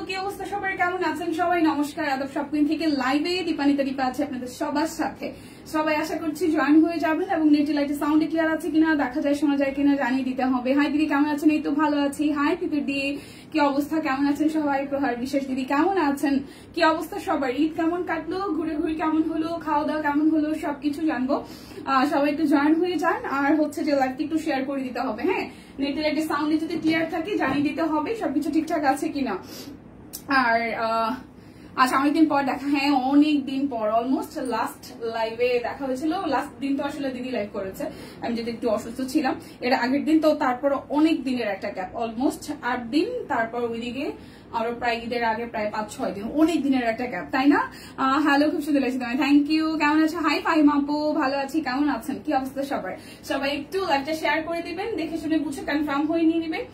কি অবস্থা সবার, কেমন আছেন সবাই? নমস্কার, আদব শপিং থেকে লাইভে দীপানিতা দীপা আছে আপনাদের সবার সাথে। সবাই আশা করছি জয়েন হয়ে যাবেন এবং নেটে লাইটে সাউন্ডে ক্লিয়ার আছে কিনা, দেখা যায় শোনা যায় কিনা জানিয়ে দিতে হবে। হাই দিদি কেমন আছেন? এই তো ভালো আছি। হাই পিতুর দি, কি অবস্থা, কেমন আছেন সবাই? প্রহার বিশেষ দিদি কেমন আছেন? কি অবস্থা সবার? ঈদ কেমন কাটলো? ঘুরে ঘুরে কেমন হলো? খাওয়া দাওয়া কেমন হলো? সবকিছু জানবো। সবাই একটু জয়েন হয়ে যান। আর হচ্ছে যে লাইভটি একটু শেয়ার করে দিতে হবে। হ্যাঁ, নেটে লাইটে সাউন্ডে যদি ক্লিয়ার থাকে জানিয়ে দিতে হবে সবকিছু ঠিকঠাক আছে কিনা। আর আচ্ছা, অনেকদিন পর দেখা। হ্যাঁ, অনেকদিন পর, অলমোস্ট লাস্ট লাইভে দেখা হয়েছিল। লাস্ট দিন তো আসলে দিদি লাইভ করেছে, আমি যদি একটু অসুস্থ ছিলাম এর আগের দিন। তো তারপর অনেক দিনের একটা গ্যাপ, অলমোস্ট 8 দিন। তারপর ওইদিকে আরো প্রায় ঈদের আগে প্রায় 5-6 দিন, অনেক দিনের একটা গ্যাপ, তাই না? হ্যালো, খুব সুন্দর লাগছে তোমায়, থ্যাংক ইউ। কেমন আছো? হাই ফাহিম আপু, ভালো আছি। কেমন আছেন? কি অবস্থা সবার? সবাই একটু লাইভটা শেয়ার করে দিবেন, দেখে শুনে বুঝে কনফার্ম হয়ে নিয়ে নিবেন।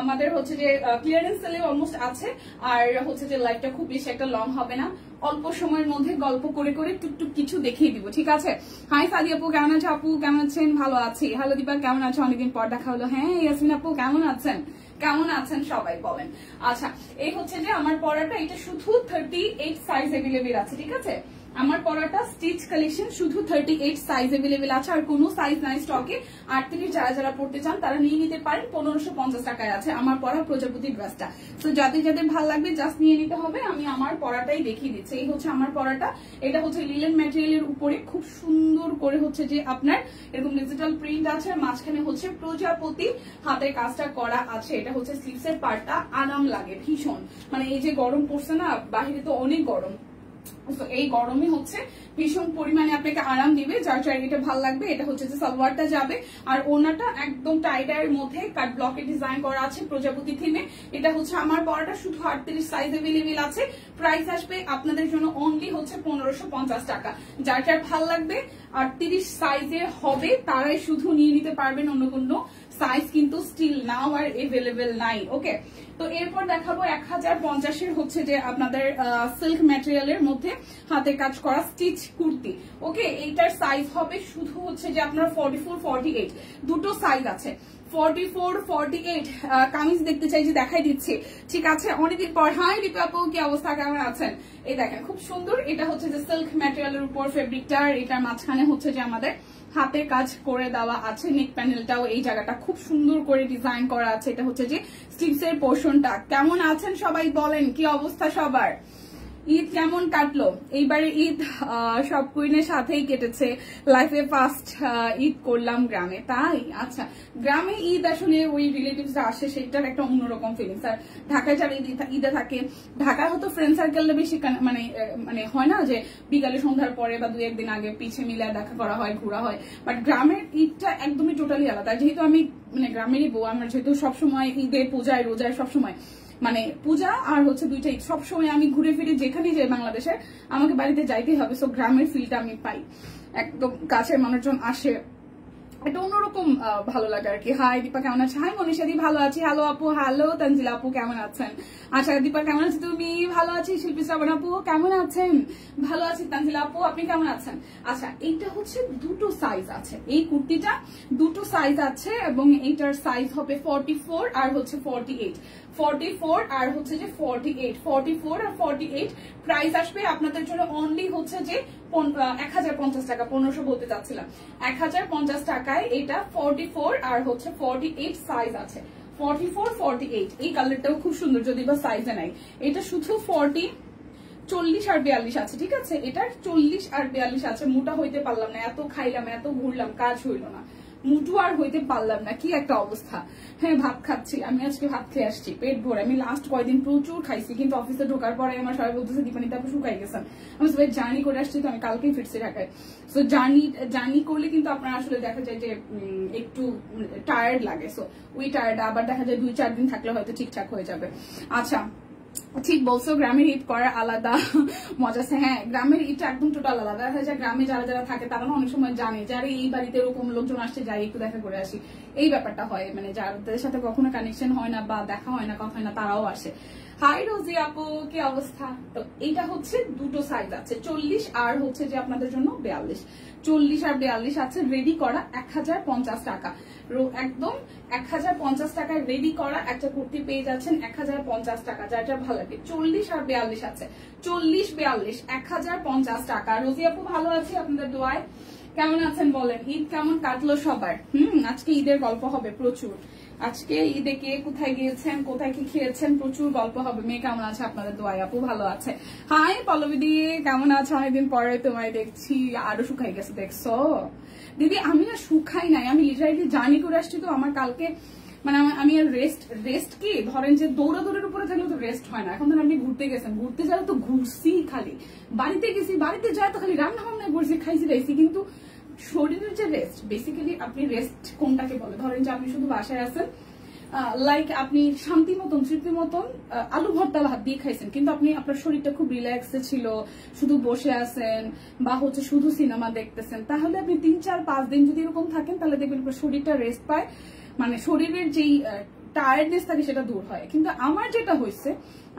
আমাদের হচ্ছে যে ক্লিয়ারেন্স সেলে অলমোস্ট আছে। আর হচ্ছে যে লাইভটা খুব বেশি একটা লং হবে না, অল্প সময়ের মধ্যে গল্প করে করে টুকটুক কিছু দেখিয়ে দিব, ঠিক আছে? হাই সাদি আপু, কেমন আছো? আপু কেমন আছেন? ভালো আছি। হ্যালো দীপা, কেমন আছো? অনেকদিন পর দেখা হলো। হ্যাঁ ইয়াসমিন আপু, কেমন আছেন? কেমন আছেন সবাই বলেন। আচ্ছা, এই হচ্ছে যে আমার পড়াটা, এটা শুধু 38 সাইজ अवेलेबल আছে, ঠিক আছে? আমার পড়াটা স্টিচ কালেকশন, শুধু 38 সাইজ अवेलेबल আছে, আর কোনো সাইজ নাই স্টকে। 38 যারা যারা পড়তে চান তারা নিয়ে নিতে পারেন। 1550 টাকায় আছে আমার পড়া প্রজাপতি ড্রেসটা। তো যাদের যাদের ভালো লাগবে জাস্ট নিয়ে নিতে হবে। আমি আমার পড়াটাই দেখিয়ে দিচ্ছি। এই হচ্ছে আমার পড়াটা, এটা হচ্ছে লিলেন ম্যাটেরিয়ালের উপরে খুব সুন্দর করে হচ্ছে যে আপনার এরকম ডিজিটাল প্রিন্ট আছে, মাঝখানে হচ্ছে প্রজাপতি হাতের কাজটা করা আছে। এটা হচ্ছে স্লিভসের পার্টটা, আরাম লাগে ভীষণ। মানে এই যে গরম পড়ছে না, বাহিরে তো অনেক গরম, এই গরমে হচ্ছে ভীষণ পরিমাণে আপনাকে আরাম দিবে। যার যার এটা ভালো লাগবে, এটা হচ্ছে যে সালোয়ারটা যাবে। আর ওনাটা একদম টাইটার মধ্যে কাট ব্লকে ডিজাইন করা আছে প্রজাপতি থিমে। এটা হচ্ছে আমার পরাটা, শুধু 38 সাইজ अवेलेबल আছে। প্রাইস আসবে আপনাদের জন্য অনলি হচ্ছে 1550 টাকা। যার যার ভালো লাগবে 38 সাইজের হবে তারাই শুধু নিয়ে নিতে পারবেন, অন্য কোনো সাইজ কিন্তু স্টিল নাও আর अवेलेबल নাই। ওকে, তো এরপর দেখাবো 1050 হচ্ছে যে আপনাদের সিল্ক ম্যাটেরিয়ালের মধ্যে হাতে কাজ করা স্টিচ কুর্তি। ওকে, এইটার সাইজ হবে শুধু হচ্ছে যে আপনার 44-48, দুটো সাইজ আছে। 44-48 কামিজ দেখতে চাই যে দেখাই দিচ্ছি, ঠিক আছে? অনেকদিন পর। হাই দীপা আপু, কি অবস্থা, কেমন আছেন? এই দেখেন খুব সুন্দর, এটা হচ্ছে যে সিল্ক ম্যাটেরিয়ালের উপর ফেব্রিকটা। এটার মাঝখানে হচ্ছে যে আমাদের হাতে কাজ করে দেওয়া আছে। নেক প্যানেলটাও এই জায়গাটা খুব সুন্দর করে ডিজাইন করা আছে। এটা হচ্ছে যে স্লিভস এর পোর্শনটা। কেমন আছেন সবাই বলেন, কি অবস্থা সবার? ঈদ কেমন কাটলো? এইবারে ঈদ সব কুইনের সাথেই কেটেছে। লাইফে ফার্স্ট ঈদ করলাম গ্রামে, তাই? আচ্ছা, গ্রামে ঈদ আসলে ওই রিলেটিভসরা আসে, সেটার একটা অন্যরকম ফিলিংস। আর ঢাকায় যারা ঈদে থাকে, ঢাকায় হয়তো ফ্রেন্ড সার্কেলটা বেশি মানে মানে হয় না যে বিকালে সন্ধ্যার পরে বা 2-1 দিন আগে পিছে মিলে দেখা করা হয়, ঘোরা হয়। বাট গ্রামের ঈদটা একদমই টোটালি আলাদা। যেহেতু আমি মানে গ্রামেরই বউ, আমার যেহেতু সবসময় ঈদে, পূজায়, রোজায় সবসময় মানে পূজা আর হচ্ছে দুইটা ঈদ সবসময় আমি ঘুরে ফিরে যেখানেই যাই বাংলাদেশে, আমাকে বাড়িতে যাইতেই হবে। সো গ্রামের ফিলটা আমি পাই, একদম কাছের মানুষজন আসে, এটা অন্যরকম ভালো লাগে আর কি। হাই দীপা, কেমন আছে? হাই মনীষা দি, ভালো আছি। হ্যালো আপু, হ্যালো তানজিলা আপু, কেমন আছেন? আচ্ছা দীপা, কেমন আছো তুমি? ভালো আছি। শিল্পী শ্রাবণ আপু, কেমন আছেন? ভালো আছি। তানজিলা আপু, আপনি কেমন আছেন? আচ্ছা, এইটা হচ্ছে দুটো সাইজ আছে, এই কুর্তিটা দুটো সাইজ আছে এবং এইটার সাইজ হবে 44 আর হচ্ছে 48। 44 আর হচ্ছে যে 48, 44 আর 48। প্রাইস আসবে আপনাদের জন্য অনলি হচ্ছে যে 1050 টাকা, 1500 বলতে চাচ্ছিলাম। 1050 টাকায় এটা 44 আর হচ্ছে 48 সাইজ আছে। 44-48, এই কালারটাও খুব সুন্দর, যদি বা সাইজে নাই। এটা শুধু 40, 40 আর 42 আছে, ঠিক আছে? এটার 40 আর 42 আছে। মোটা হইতে পারলাম না, এত খাইলাম, এত ঘুরলাম, কাজ হইল না, মুটু আর হইতে পারলাম না, কি একটা অবস্থা। হ্যাঁ, ভাত খাচ্ছি আমি, আজকে ভাত খেয়ে আসছি পেট ভরে। আমি লাস্ট কয়েকদিন প্রচুর খাইছি, কিন্তু অফিসে ঢোকার পরে আমার সবাই বলতেছে দীপানিতা আপু শুকাই গেছেন। আমি সবাই জার্নি করে আসছি, তো আমি কালকেই ফিরছি ঢাকায়। সো জার্নি করলে কিন্তু আপনার আসলে দেখা যায় যে একটু টায়ার্ড লাগে। সো ওই টায়ার্ড আবার দেখা যায় 2-4 দিন থাকলে হয়তো ঠিকঠাক হয়ে যাবে। আচ্ছা, ঠিক বলছো, গ্রামের ঈদ করার আলাদা মজা আছে। হ্যাঁ, গ্রামের ঈদটা একদম টোটাল আলাদা। দেখা যায় গ্রামে যারা যারা থাকে তারা অনেক সময় জানে যারা এই বাড়িতে এরকম লোকজন আসছে, যাই একটু দেখা করে আসি, এই ব্যাপারটা হয়। মানে যাদের সাথে কখনো কানেকশন হয় না বা দেখা হয় না, কথা হয় না, তারাও আসে। হাই রোজি আপু, কি অবস্থা? তো এটা হচ্ছে দুটো সাইজ আছে, 40 আর হচ্ছে যে আপনাদের জন্য 42। 40 আর 42 আছে রেডি করা 1050 টাকা, একদম 1050 টাকায় রেডি করা একটা কুর্তি পেয়ে যাচ্ছেন 1050 টাকা, যার ভালো লাগে। 40 আর 42 আছে, 40 42 1050 টাকা। রোজি আপু ভালো আছি আপনাদের দোয়ায়। কেমন আছেন বলেন? ঈদ কেমন কাটলো সবার? আজকে ঈদের গল্প হবে প্রচুর। আজকে ঈদে কে কোথায় গিয়েছেন, কোথায় কি খেয়েছেন, প্রচুর গল্প হবে। মেয়ে কেমন আছে আপনাদের দোয়ায়? আপু ভালো আছে। হাই পল্লবী দি, কেমন আছে? অনেকদিন পরে তোমায় দেখছি, আরো শুকাই গেছে দেখছো দিদি। আমি না শুকাই নাই, আমি লিটারালি জার্নি করে আসছি তো। আমার কালকে মানে আমি আর রেস্ট কি ধরেন যে দৌড়াদৌড়ের উপরে থাকলে তো রেস্ট হয় না। এখন ধরেন আপনি ঘুরতে গেছেন, ঘুরতে যাওয়া তো ঘুরছি খালি, বাড়িতে গেছি, বাড়িতে যায় তো খালি রান্না বান্নায় করছি, খাইছি রাইছি, কিন্তু শরীরের যে রেস্ট, বেসিক্যালি আপনি রেস্ট কোনটাকে বলে? ধরেন যে আপনি শুধু বাসায় আছেন, লাইক আপনি শান্তি মতন তৃপ্তি মতন আলু ভর্তা ভাত দিয়ে খাইছেন, কিন্তু আপনি আপনার শরীরটা খুব রিল্যাক্সে ছিল, শুধু বসে আছেন বা হচ্ছে শুধু সিনেমা দেখতেছেন, তাহলে আপনি 3-4-5 দিন যদি এরকম থাকেন, তাহলে দেখবেন আপনার শরীরটা রেস্ট পায়, মানে শরীরের যেই টায়ার্ডনেস থাকে সেটা দূর হয়। কিন্তু আমার যেটা হয়েছে,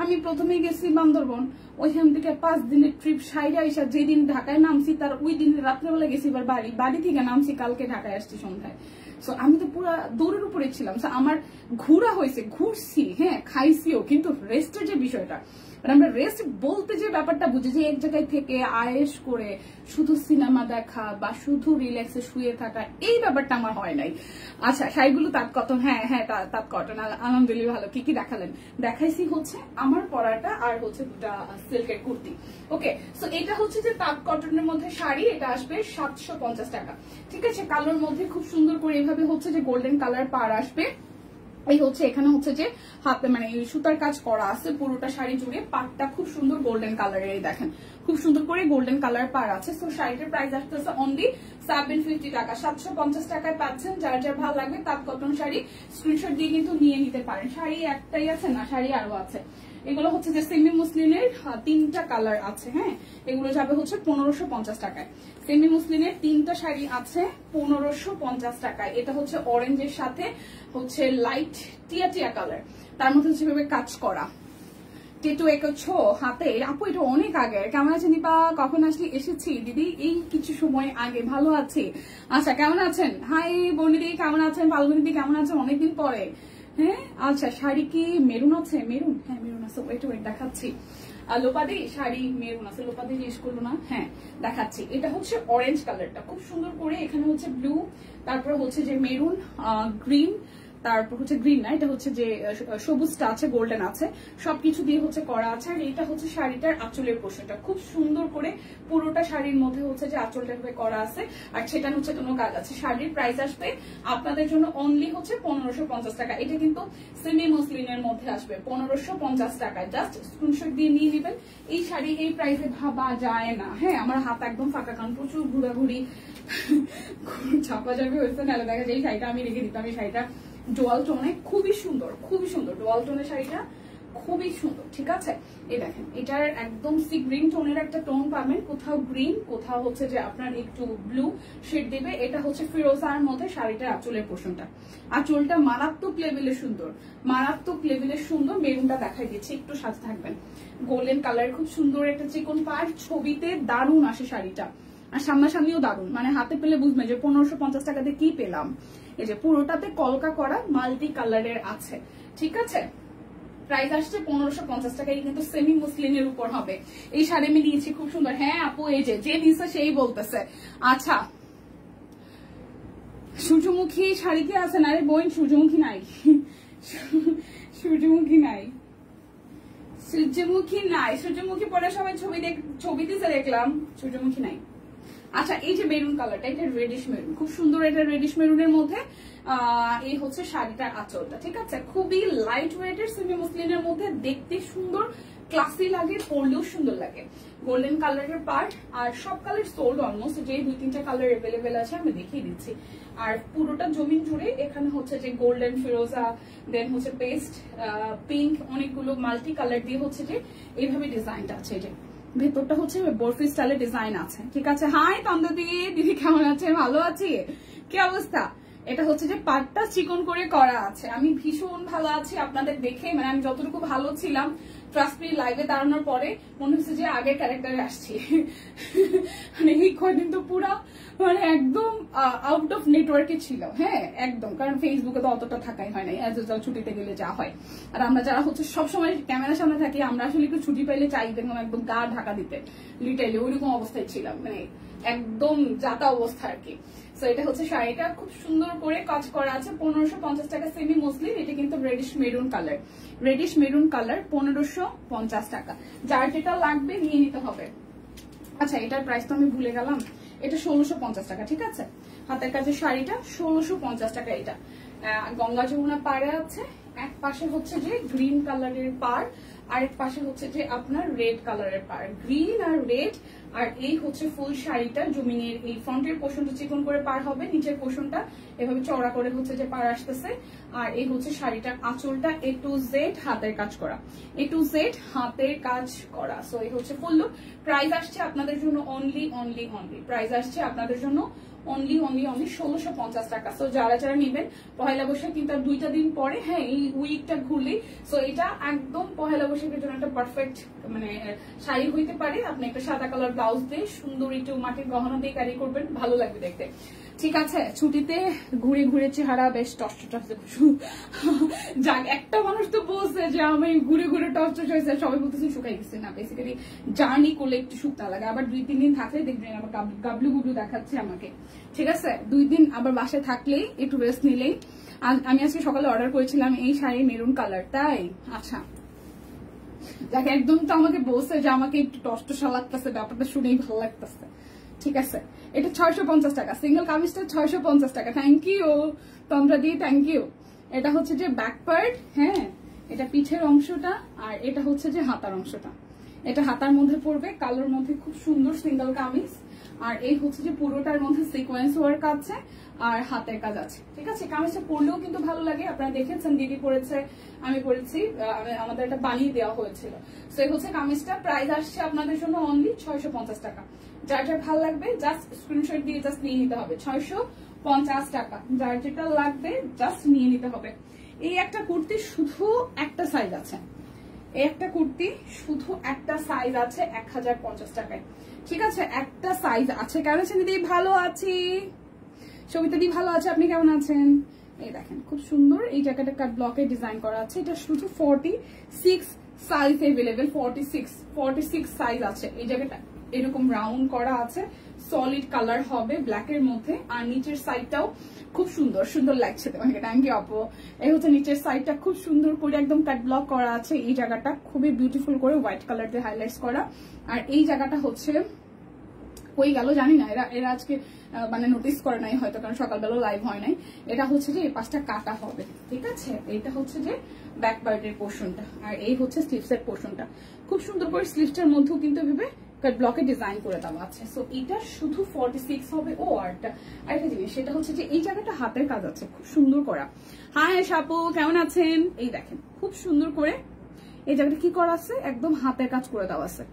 আমি প্রথমে গেছি বান্দরবন, ওইখান থেকে 5 দিনের ট্রিপ সাইডে আইসা যেদিন ঢাকায় নামছি তার ওই দিন রাত্রেবেলা গেছি এবার বাড়ি থেকে নামছি কালকে ঢাকায় আসছি সন্ধ্যায়। সো আমি তো পুরো দৌড়ের উপরে ছিলাম। আমার ঘোরা হয়েছে, ঘুরছি, হ্যাঁ খাইছিও, কিন্তু রেস্টের যে বিষয়টা, আমরা রেস্ট বলতে যে ব্যাপারটা বুঝি যে এক জায়গায় থেকে আয়েশ করে শুধু সিনেমা দেখা বা শুধু রিল্যাক্সে শুয়ে থাকা, এই ব্যাপারটা আমার হয় নাই। আচ্ছা শাড়িগুলো তাঁত কটন? হ্যাঁ হ্যাঁ তাঁত কটন, আলহামদুলিল্লাহ ভালো। কি কি দেখালেন? দেখাইছি হচ্ছে আমার পরাটা আর হচ্ছে দুটা সিল্কের কুর্তি। ওকে, সো এটা হচ্ছে যে তাঁত কটনের মধ্যে শাড়ি, এটা আসবে 750 টাকা। ঠিক আছে, কালোর মধ্যে খুব সুন্দর করে এভাবে হচ্ছে যে গোল্ডেন কালার পার আসবে। এই হচ্ছে এখানে হচ্ছে যে হাতে মানে সুতার কাজ করা আছে পুরোটা শাড়ি জুড়ে, পাটটা খুব সুন্দর গোল্ডেন কালারের, দেখেন খুব সুন্দর করে গোল্ডেন কালার পার আছে। তো শাড়িটার প্রাইস আসতেছে অনলি 750 টাকা, 750 টাকায় পাচ্ছেন। যার যার ভালো লাগবে তাঁত কটন শাড়ি স্ক্রিনশট দিয়ে কিন্তু নিয়ে নিতে পারেন। শাড়ি একটাই আছে না, শাড়ি আরো আছে। এগুলো হচ্ছে যে সেমি মুসলিনের 3টা কালার আছে, হ্যাঁ এগুলো যাবে হচ্ছে 1550 টাকায়। সেমি মুসলিনের 3টা শাড়ি আছে 1550 টাকায়। এটা হচ্ছে অরেঞ্জের সাথে হচ্ছে লাইট টিয়া কালার, তার মধ্যে হচ্ছে কাজ করা টেটু এঁকেছো হাতে। আপু এটা অনেক আগে। কেমন আছেন দীপা? কখন আসলি? এসেছি দিদি এই কিছু সময় আগে। ভালো আছি। আচ্ছা কেমন আছেন? হাই বর্ণিদি, কেমন আছেন? ফাল্গুনিদি কেমন আছেন? অনেকদিন পরে। হ্যাঁ আচ্ছা, শাড়ি কি মেরুন আছে? মেরুন, হ্যাঁ মেরুন আছে। ওয়েট দেখাচ্ছি। লোপাদি শাড়ি মেরুন আছে, লোপাদি জিজ্ঞেস করলো না? হ্যাঁ দেখাচ্ছি। এটা হচ্ছে অরেঞ্জ কালারটা খুব সুন্দর করে, এখানে হচ্ছে ব্লু, তারপর হচ্ছে যে মেরুন, গ্রিন, তারপর হচ্ছে গ্রিন না, এটা হচ্ছে যে সবুজটা আছে, গোল্ডেন আছে, সবকিছু দিয়ে হচ্ছে করা আছে। আর এটা হচ্ছে শাড়িটার আঁচলের পোর্শনটা, খুব সুন্দর করে পুরোটা শাড়ির মধ্যে হচ্ছে যে আঁচলটা ভাবে করা আছে, আর সেটা হচ্ছে কোনো কাজ আছে। শাড়ির প্রাইস আসবে আপনাদের জন্য অনলি হচ্ছে 1550 টাকা। এটা কিন্তু সেমি মসলিনের মধ্যে আসবে 1550 টাকায়। জাস্ট স্ক্রিনশট দিয়ে নিয়ে নেবেন। এই শাড়ি এই প্রাইসে ভাবা যায় না। হ্যাঁ আমার হাত একদম ফাঁকা, কারণ প্রচুর ঘোরাঘুরি ছাপাচাপি হয়েছে, নাহলে দেখা যায় এই শাড়িটা আমি রেখে দিতাম। এই শাড়িটা ডোয়াল টোনে, খুবই সুন্দর, খুবই সুন্দর ডোয়াল টোনের শাড়িটা, খুবই সুন্দর। ঠিক আছে, এই দেখেন এটার একদম সি গ্রিন টোনের একটা টোন পাবেন, কোথাও গ্রিন, কোথাও হচ্ছে যে আপনার একটু ব্লু শেড দেবে। এটা হচ্ছে ফিরোজার মধ্যে শাড়িটার আঁচলের পোর্শনটা, আঁচলটা মারাত্মক লেভেলে সুন্দর, মারাত্মক লেভেলে সুন্দর। মেরুনটা দেখাই দিচ্ছি, একটু সাথে থাকবেন। গোল্ডেন কালার, খুব সুন্দর একটা চিকন পাড়, ছবিতে দারুণ আসে শাড়িটা, আর সামনাসামনিও দারুণ, মানে হাতে পেলে বুঝবেন যে 1550 টাকাতে কি পেলাম। এই যে পুরোটাতে কলকা করা মাল্টি কালারের আছে। ঠিক আছে, প্রাইস আসছে 1550 টাকা। কিন্তু সেমি মুসলিনের উপর হবে। এই শাড়ি আমি নিয়েছি, খুব সুন্দর। হ্যাঁ আপু এই যে দিছে সেই বলতেছে। আচ্ছা সূর্যমুখী শাড়ি কি আছে? না রে বোন, সূর্যমুখী নাই, সূর্যমুখী নাই, সূর্যমুখী নাই। সূর্যমুখী পরে সবাই ছবিতে দেখলাম, সূর্যমুখী নাই। আচ্ছা এই যে মেরুন কালারটা, এটা রেডিশ মেরুন, খুব সুন্দর। এটা রেডিশ মেরুনের মধ্যে এই হচ্ছে শাড়িটার আঁচলটা। ঠিক আছে, খুবই লাইট ওয়েটের সেমি মুসলিনের মধ্যে, দেখতে সুন্দর, ক্লাসি লাগে, পরলেও সুন্দর লাগে। গোল্ডেন কালারের পার্ট, আর সব কালার সোল্ড অলমোস্ট। যে 2-3টা কালার এভেলেবেল আছে আমি দেখিয়ে দিচ্ছি। আর পুরোটা জমিন জুড়ে এখানে হচ্ছে যে গোল্ডেন, ফিরোজা, দেন হচ্ছে পেস্ট, পিঙ্ক, অনেকগুলো মাল্টি কালার দিয়ে হচ্ছে যে এইভাবে ডিজাইনটা আছে। যে ভেতরটা হচ্ছে বরফি স্টাইলের ডিজাইন আছে। ঠিক আছে, হাই তন্দা দিদি, কেমন আছে? ভালো আছি। কি অবস্থা? এটা হচ্ছে যে পাটটা চিকন করে করা আছে। আমি ভীষণ ভালো আছি আপনাদের দেখে, মানে আমি যতটুকু ভালো ছিলাম ট্রাস্ট মি লাইভে দাঁড়ানোর পরে মনে হচ্ছে যে আগের ক্যারেক্টারে আসছি। মানে এই কয়দিন তো পুরা মানে একদম আউট অফ নেটওয়ার্কে ছিল, হ্যাঁ একদম, কারণ ফেসবুকে তো অতটা থাকাই হয় নাই, অ্যাজ ইউজুয়াল ছুটিতে গেলে যা হয়। আর আমরা যারা হচ্ছে সবসময় ক্যামেরার সামনে থাকি, আমরা আসলে একটু ছুটি পাইলে চাই দেখলাম একদম গা ঢাকা দিতে, লিটারলি ওইরকম অবস্থায় ছিলাম, মানে একদম যাতা অবস্থা আর কি। তো এটা হচ্ছে শাড়িটা খুব সুন্দর করে কাজ করা আছে, 1550 টাকা সেমি মসলিন। এটা কিন্তু radish maroon colour, radish maroon colour 1550 টাকা। যার যেটা লাগবে নিয়ে নিতে হবে। আচ্ছা এটার প্রাইস তো আমি ভুলে গেলাম, এটা 1650 টাকা, ঠিক আছে। হাতের কাজের শাড়িটা 1650 টাকা। এটা গঙ্গা যমুনা পাড়ে আছে, এক পাশে হচ্ছে যে গ্রিন কালারের পাড়, আরেক পাশে হচ্ছে যে আপনার রেড কালারের পাড়, গ্রিন আর রেড। আর এই হচ্ছে ফুল শাড়িটা জমিনের এই ফ্রন্টের পোর্শনটা চিকন করে পার হবে, নিচের পোর্শনটা এভাবে চওড়া করে হচ্ছে যে পার আসতেছে। আর এই হচ্ছে শাড়িটার আঁচলটা A to Z হাতের কাজ করা, A to Z হাতের কাজ করা। সো এই হচ্ছে ফুল লুক। প্রাইস আসছে আপনাদের জন্য অনলি প্রাইস আসছে আপনাদের জন্য অনলি 1650 টাকা। সো যারা যারা নেবেন পহেলা বৈশাখ কিন্তু আর 2টা দিন পরে, হ্যাঁ এই উইকটা ঘুরলেই। সো এটা একদম পহেলা বৈশাখের জন্য একটা পারফেক্ট মানে শাড়ি হইতে পারে। আপনি একটা সাদা কালার ব্লাউজ দিয়ে সুন্দর একটু মাটির গহনা দিয়ে ক্যারি করবেন, ভালো লাগবে দেখতে, ঠিক আছে। ছুটিতে ঘুরে ঘুরে চেহারা বেশ টস যাক, একটা মানুষ তো বলছে যে আমি ঘুরে ঘুরে টস হয়েছে, সবাই বলতেছে শুকাই গেছে না, বেসিক্যালি জার্নি করলে একটু শুকনা লাগে। আবার 2-3 দিন থাকলে দেখবেন আবার গাবলু গুবলু দেখাচ্ছে আমাকে, ঠিক আছে। 2 দিন আবার বাসায় থাকলেই একটু রেস্ট নিলেই। আমি আজকে সকালে অর্ডার করেছিলাম এই শাড়ি মেরুন কালার, তাই আচ্ছা যাকে একদম তো আমাকে বলছে যে আমাকে একটু টসটসা লাগতেছে, ব্যাপারটা শুনেই ভালো লাগতেছে, ঠিক আছে। এটা 650 টাকা, সিঙ্গেল কামিজটা 650 টাকা। Thank you Tandra di, thank you. এটা হচ্ছে যে ব্যাক পার্ট, হ্যাঁ এটা পিঠের অংশটা, আর এটা হচ্ছে যে হাতার অংশটা। এটা হাতার মধ্যে পড়বে, কালোর মধ্যে খুব সুন্দর সিঙ্গেল কামিজ। আর এই হচ্ছে যে পুরোটার মধ্যে সিকোয়েন্স ওয়ার্ক আছে আর হাতের কাজ আছে, ঠিক আছে। কামিজটা পরলেও কিন্তু ভালো লাগে, আপনারা দেখেছেন দিদি পরেছে, আমি পরেছি, আমাদের এটা বানিয়ে দেওয়া হয়েছিল। সো এই হচ্ছে কামিজটা। প্রাইস আসছে আপনাদের জন্য অনলি 650 টাকা। যার যার ভালো লাগবে জাস্ট স্ক্রিনশট দিয়ে জাস্ট নিয়ে নিতে হবে, 650 টাকা। যার যেটা লাগবে জাস্ট নিয়ে নিতে হবে। এই একটা কুর্তি শুধু একটা সাইজ আছে, এই একটা কুর্তি শুধু একটা সাইজ আছে 1050 টাকায়, ঠিক আছে। একটা সাইজ আছে। কেমন আছেন দিদি? ভালো আছি। সবিতা দি ভালো আছে, আপনি কেমন আছেন? এই দেখেন খুব সুন্দর এই জায়গাটা কাট ব্লকে ডিজাইন করা আছে। এটা শুধু 46 সাইজ अवेलेबल, 46 সাইজ আছে। এই জায়গাটা এরকম রাউন্ড করা আছে, সলিড কালার হবে ব্ল্যাকের মধ্যে। আর নিচের সাইডটাও খুব সুন্দর সুন্দর লাগছে তোমাকে, থ্যাংক ইউ আপু। এই হচ্ছে নিচের সাইডটা খুব সুন্দর করে একদম কাট ব্লক করা আছে। এই জায়গাটা খুবই বিউটিফুল করে হোয়াইট কালার দিয়ে হাইলাইটস করা। আর এই জায়গাটা হচ্ছে কই গেল জানি না, এরা আজকে মানে নোটিস করে নাই হয়তো, কারণ সকালবেলা লাইভ হয় নাই। এটা হচ্ছে যে এই পাশটা কাটা হবে, ঠিক আছে। এটা হচ্ছে যে ব্যাক পার্টের পোর্শনটা, আর এই হচ্ছে স্লিভস এর পোর্শনটা। খুব সুন্দর করে স্লিভসটার মধ্যেও কিন্তু এভাবে কাট ব্লকে ডিজাইন করে দেওয়া আছে। সো এটা শুধু 46 হবে। ও আরেকটা জিনিস, সেটা হচ্ছে যে এই জায়গাটা হাতের কাজ আছে খুব সুন্দর করা। হাই সাপু, কেমন আছেন? এই দেখেন খুব সুন্দর করে এই জায়গাটা কি করা আছে, একদম হাতের কাজ করে দেওয়া আছে,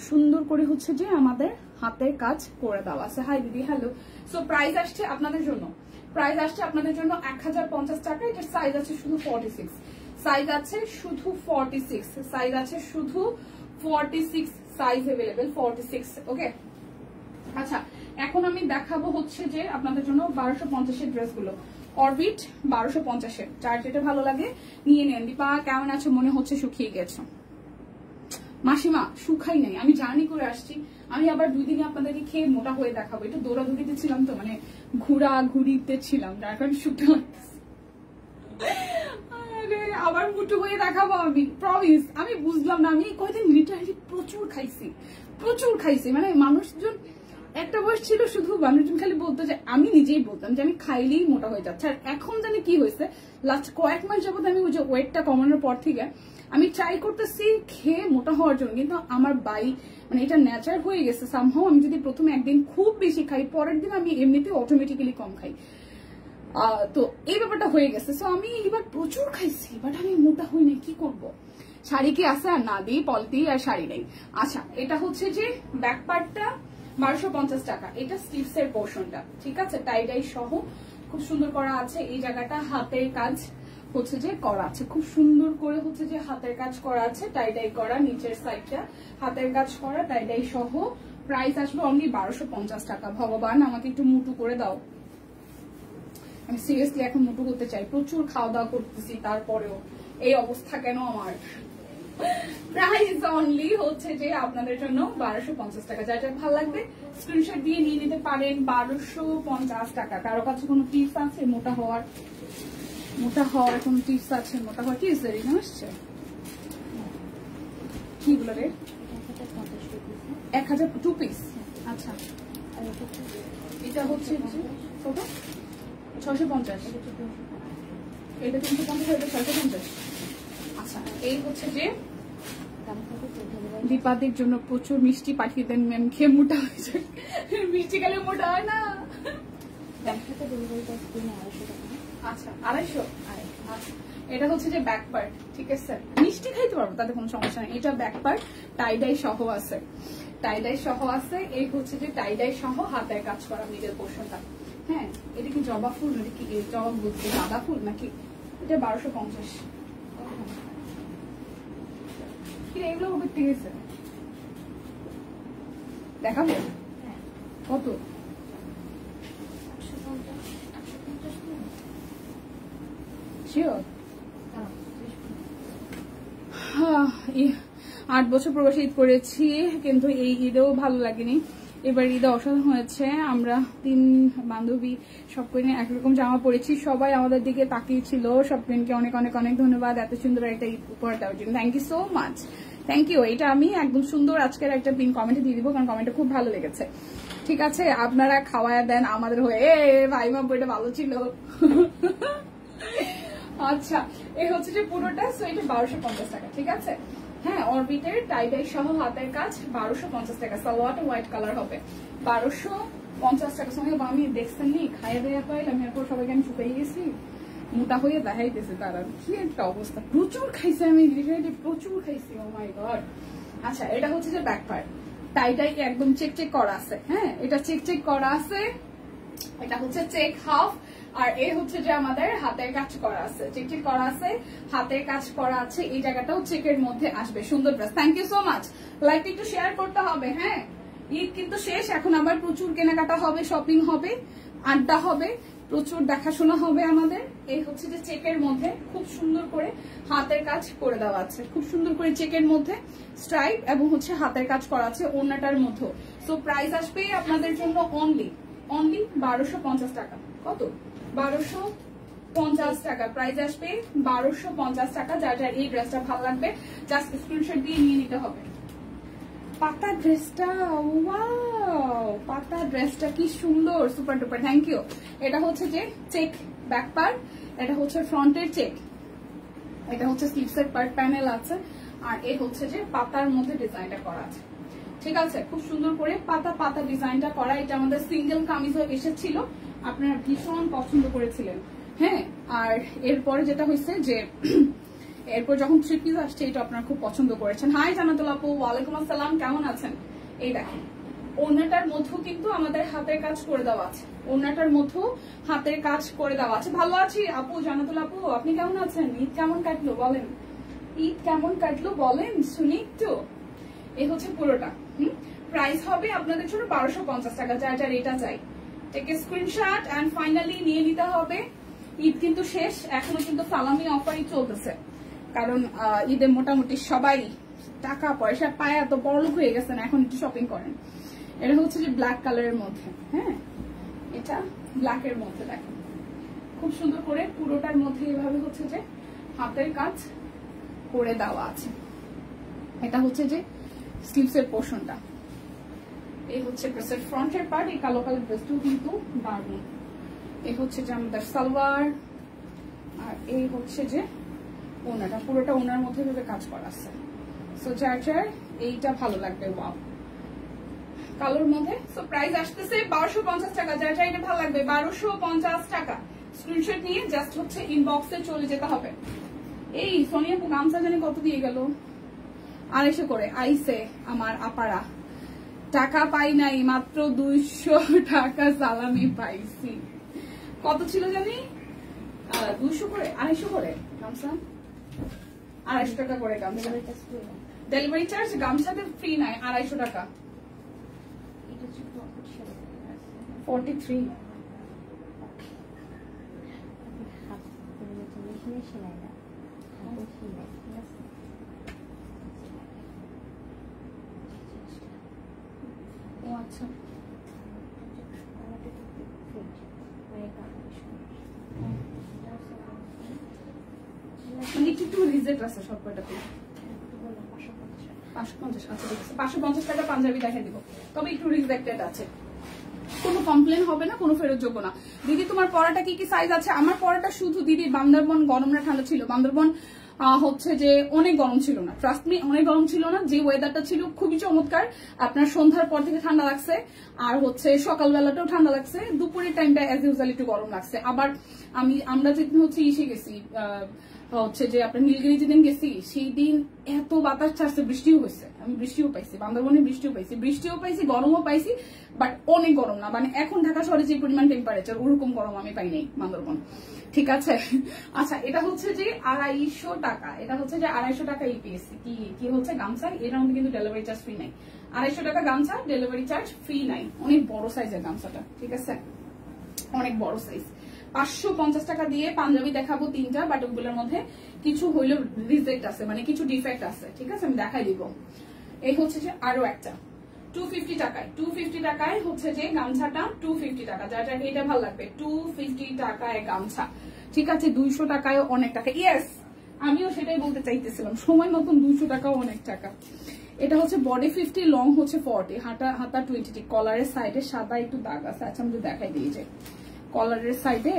সুন্দর করে হচ্ছে যে আমাদের হাতের কাজ করে দেওয়া আছে। হাই দিদি, হ্যালো। সো প্রাইস আসছে আপনাদের জন্য, 1050 টাকা। এটার সাইজ আছে শুধু 46, সাইজ আছে শুধু 46, সাইজ আছে শুধু 46, সাইজ अवेलेबल 46। ওকে আচ্ছা, এখন আমি দেখাবো হচ্ছে যে আপনাদের জন্য 1250 এর ড্রেসগুলো। অরবিট 1250 এর, যার যেটা ভালো লাগে নিয়ে নেন। দীপা কেমন আছো? মনে হচ্ছে শুকিয়ে গেছো। মাসিমা শুকাই নাই, আমি জার্নি করে আসছি। আমি আবার 2 দিনে আপনাদেরকে খেয়ে মোটা হয়ে দেখাবো। একটু দৌড়াদৌড়িতে ছিলাম তো, মানে ঘুরিতে ছিলাম, যার কারণে শুকতে লাগতেছে। আবার মুটু হয়ে দেখাবো আমি, প্রমিস। আমি বুঝলাম না, আমি কয়দিন লিটারালি প্রচুর খাইছি। মানে মানুষজন একটা বয়স ছিল শুধু মানুষজন খালি বলতো যে, আমি নিজেই বলতাম যে আমি খাইলেই মোটা হয়ে যাচ্ছে। আর এখন জানি কি হয়েছে, লাস্ট কয়েক মাস যাবত আমি ওই যে ওয়েটটা কমানোর পর থেকে আমি ট্রাই করতেছি খেয়ে মোটা হওয়ার জন্য, কিন্তু আমার মানে এটা ন্যাচার হয়ে গেছে সামহাও। আমি যদি প্রথমে একদিন খুব বেশি খাই, পরের দিন আমি এমনিতে অটোমেটিক্যালি কম খাই। তো এই ব্যাপারটা হয়ে গেছে। সো আমি এবার প্রচুর খাইছি, বাট আমি মোটা হই না, কি করব। শাড়ি কি আছে? আর না দিই, পলতি আর শাড়ি নেই। আচ্ছা, এটা হচ্ছে যে ব্যাক পার্টটা 1250 টাকা। এটা স্লিভস এর পোর্শনটা, ঠিক আছে, টাই ডাই সহ খুব সুন্দর করা আছে। এই জায়গাটা হাতের কাজ হচ্ছে যে করা আছে, খুব সুন্দর করে হচ্ছে যে হাতের কাজ করা আছে, টাই করা, নিচের সাইডটা হাতের কাজ করা, টাই সহ। প্রাইস আসবে অনলি 1250 টাকা। ভগবান আমাকে একটু মুটু করে দাও, আমি সিরিয়াসলি এখন মুটু করতে চাই। প্রচুর খাওয়া দাওয়া করতেছি, তারপরেও এই অবস্থা কেন আমার। প্রাইস অনলি হচ্ছে যে আপনাদের জন্য 1250 টাকা। যার যার ভালো লাগবে স্ক্রিনশট দিয়ে নিয়ে নিতে পারেন। 1250 টাকা। কারো কাছে কোনো টিপস আছে মোটা হওয়ার? মোটা হওয়ার কোনো টিপস আছে? মোটা হওয়ার টিপস দেরি না আসছে কি বলে রে? 1000 2 পিস। আচ্ছা, এটা হচ্ছে কত? 650। এটা 350, এটা 650। আচ্ছা, এই হচ্ছে যে দীপাদের জন্য প্রচুর মিষ্টি পাঠিয়ে দেন ম্যাম, খেয়ে মোটা হয়েছে। মিষ্টি খেলে মোটা হয় না। আচ্ছা, 250। আচ্ছা, এটা হচ্ছে যে ব্যাক পার্ট, ঠিক আছে? মিষ্টি খাইতে পারবো, তাতে কোনো সমস্যা নেই। এটা ব্যাক পার্ট, টাই সহ আছে, টাই সহ আছে। এই হচ্ছে যে টাই সহ হাতের কাজ করা মিডল পোর্শনটা। হ্যাঁ, এটা কি জবা ফুল নাকি? জবা বলতে গাঁদা ফুল নাকি? এটা 1250। এগুলো হবে, ঠিক আছে? দেখাবো কত? 8 বছর প্রবাসী ঈদ করেছি, কিন্তু এই ঈদেও ভালো লাগেনি। এবার ঈদে অসাধারণ হয়েছে। আমরা 3 বান্ধবী সব কুইনে একরকম জামা পরেছি, সবাই আমাদের দিকে তাকিয়েছিল। সব কুইনকে অনেক অনেক অনেক ধন্যবাদ এত সুন্দর একটা ঈদ উপহার দেওয়ার জন্য। Thank you so much, thank you. এটা আমি একদম সুন্দর আজকের একটা পিন কমেন্টে দিয়ে দিব, কারণ কমেন্টটা খুব ভালো লেগেছে। ঠিক আছে, আপনারা খাওয়ায় দেন আমাদের হয়ে। ভাই মা, বইটা ভালো ছিল। আচ্ছা, এই হচ্ছে যে পুরোটা। সো এটা 1250 টাকা, ঠিক আছে? হ্যাঁ, অরবিটের টাই সহ হাতের কাজ 1250 টাকা। সালোয়ারটা হোয়াইট কালার হবে, 1250 টাকা। সঙ্গে আমি দেখছেন নি খাইয়ে দেওয়া পাইলাম, এরপর সবাইকে আমি চুপাই গেছি, মোটা হয়ে দেখাইতেছে তারা। কি একটা অবস্থা, প্রচুর খাইছি আমি, প্রচুর খাইছি। ও মাই গড। আচ্ছা, এটা হচ্ছে যে ব্যাক পার্ট, টাই একদম চেক করা আছে। হ্যাঁ, এটা চেক করা আছে, এটা হচ্ছে চেক হাফ। আর এই হচ্ছে যে আমাদের হাতের কাজ করা আছে, চেক করা আছে, হাতের কাজ করা আছে। এই জায়গাটাও চেকের মধ্যে আসবে। সুন্দর dress. Thank you so much. Like একটু শেয়ার করতে হবে। হ্যাঁ, ঈদ কিন্তু শেষ, এখন আবার প্রচুর কেনাকাটা হবে, শপিং হবে, আড্ডা হবে, প্রচুর দেখাশোনা হবে আমাদের। এই হচ্ছে যে চেকের মধ্যে খুব সুন্দর করে হাতের কাজ করে দেওয়া আছে, খুব সুন্দর করে চেকের মধ্যে স্ট্রাইপ এবং হচ্ছে হাতের কাজ করা আছে ওড়নাটার মধ্যে। সো প্রাইস আসবে আপনাদের জন্য অনলি 1250 টাকা। কত? 1250 টাকা প্রাইস আসবে। 1250 টাকা। যার যার এই ড্রেসটা ভালো লাগবে জাস্ট স্ক্রিনশট দিয়ে নিয়ে নিতে হবে। পাতা ড্রেসটা, ওয়াও, পাতা ড্রেসটা কি সুন্দর, সুপার ডুপার। Thank you. এটা হচ্ছে যে চেক ব্যাক পার্ট, এটা হচ্ছে ফ্রন্টের চেক, এটা হচ্ছে স্লিভসের পার্ট, প্যানেল আছে। আর এই হচ্ছে যে পাতার মধ্যে ডিজাইনটা করা আছে, ঠিক আছে? খুব সুন্দর করে পাতা পাতা ডিজাইনটা করা। এটা আমাদের সিঙ্গেল কামিজ এসেছিল, আপনারা ভীষণ পছন্দ করেছিলেন। হ্যাঁ, আর এরপরে যেটা হয়েছে যে এরপর যখন 3 পিস আসছে, এটা আপনারা খুব পছন্দ করেছেন। হাই জান্নাতুল আপু, ওয়ালাইকুম আসসালাম, কেমন আছেন? এই দেখেন, ওড়নাটার মধ্যেও কিন্তু আমাদের হাতের কাজ করে দেওয়া আছে, ওড়নাটার মধ্যেও হাতের কাজ করে দেওয়া আছে। ভালো আছি আপু, জান্নাতুল আপু, আপনি কেমন আছেন? ঈদ কেমন কাটলো বলেন? ঈদ কেমন কাটলো বলেন, শুনি একটু। এই হচ্ছে পুরোটা। প্রাইস হবে আপনাদের জন্য 1250 টাকা। যার যার এটা চাই take a screenshot and finally নিয়ে নিতে হবে। ঈদ কিন্তু শেষ, এখনো কিন্তু সালামি অফারই চলতেছে, কারণ ঈদে মোটামুটি সবাই টাকা পয়সা পায়, এত বড়লোক হয়ে গেছেন, এখন একটু শপিং করেন। এটা হচ্ছে যে ব্ল্যাক কালারের মধ্যে। হ্যাঁ, এটা ব্ল্যাকের মধ্যে দেখেন, খুব সুন্দর করে পুরোটার মধ্যে এভাবে হচ্ছে যে হাতের কাজ করে দেওয়া আছে। এটা হচ্ছে যে স্লিভসের পোর্শনটা, এই হচ্ছে ড্রেসের ফ্রন্টের পার্ট। এই কালো কালার ড্রেসটাও কিন্তু দারুণ। এই হচ্ছে যে আমাদের সালোয়ার, আর এই হচ্ছে যে ওনাটা, পুরোটা ওনার মধ্যে ভেবে কাজ করা আছে। সো যার যার এইটা ভালো লাগবে, ওয়াও, কালোর মধ্যে। সো প্রাইস আসতেছে 1250 টাকা। যার যার এটা ভালো লাগবে 1250 টাকা। স্ক্রিনশট নিয়ে জাস্ট হচ্ছে ইনবক্সে চলে যেতে হবে। এই সোনিয়া গামছা জানি কত দিয়ে গেল, 250 করে আইসে আমার আপারা। টাকা পাই নাই, মাত্র 200 টাকা সালামি পাইছি। কত ছিল জানি 200 করে 250 করে গামছা, 250 টাকা করে গামছা। ডেলিভারি চার্জ গামছাতে ফ্রি নাই, 250 টাকা। 43 ও আচ্ছা। মানে একটু রিজেক্ট আছে সবকটাতে। 550, আচ্ছা ঠিক আছে, 550 টাকা পাঞ্জাবি দেখাই দিব, তবে একটু রিজেক্টেড আছে। কোনো কমপ্লেন হবে না, কোনো ফেরত যোগ্য না। দিদি তোমার পরাটা কি কি সাইজ আছে? আমার পরাটা শুধু দিদি বান্দরবন গরম না ঠান্ডা ছিল? বান্দরবন হচ্ছে যে অনেক গরম ছিল না, ট্রাস্ট মি, অনেক গরম ছিল না। যে ওয়েদারটা ছিল খুবই চমৎকার, আপনার সন্ধ্যার পর থেকে ঠান্ডা লাগছে, আর হচ্ছে সকালবেলাটাও ঠান্ডা লাগছে, দুপুরের টাইমটা অ্যাজ ইউজুয়াল একটু গরম লাগছে। আবার আমরা যেদিন হচ্ছে ইসে গেছি, হচ্ছে যে আপনার নীলগিরি যেদিন গেছি, সেই দিন এত বাতাস ছাড়ছে, বৃষ্টিও হয়েছে, আমি বৃষ্টিও পাইছি, বান্দরবনে বৃষ্টিও পাইছি, গরমও পাইছি, বাট অনেক গরম না। মানে এখন ঢাকা শহরে যে পরিমাণ টেম্পারেচার, ওরকম গরম আমি পাই নাই বান্দরবন, ঠিক আছে। আচ্ছা, এটা হচ্ছে যে 250 টাকা, এটা হচ্ছে যে 250 টাকা ইপিএসসি কি হচ্ছে গামছা, এর মধ্যে কিন্তু ডেলিভারি চার্জ ফ্রি নাই। 250 টাকা গামছা, ডেলিভারি চার্জ ফ্রি নাই। অনেক বড় সাইজের গামছাটা, ঠিক আছে, অনেক বড় সাইজ। 550 টাকা দিয়ে পাঞ্জাবি দেখাবো 3টা, বাট ওগুলোর মধ্যে কিছু হইলো রিজেক্ট আছে, মানে কিছু ডিফেক্ট আছে, ঠিক আছে, আমি দেখাই দিব। এই হচ্ছে যে আরো একটা 250 টাকায় হচ্ছে যে গামছাটা, 250 টাকা, যার যাকে এটা ভালো লাগবে, 250 টাকায় গামছা, ঠিক আছে। 200 টাকায় অনেক টাকা, ইয়েস, আমিও সেটাই বলতে চাইতেছিলাম, সময় মতন 200 টাকাও অনেক টাকা। এটা হচ্ছে বডি 50, লং হচ্ছে 40, হাতা 20, কলারের সাইডে সাদা একটু দাগ আছে। আচ্ছা, আমি দেখাই দিই, যে কলারের সাইডে,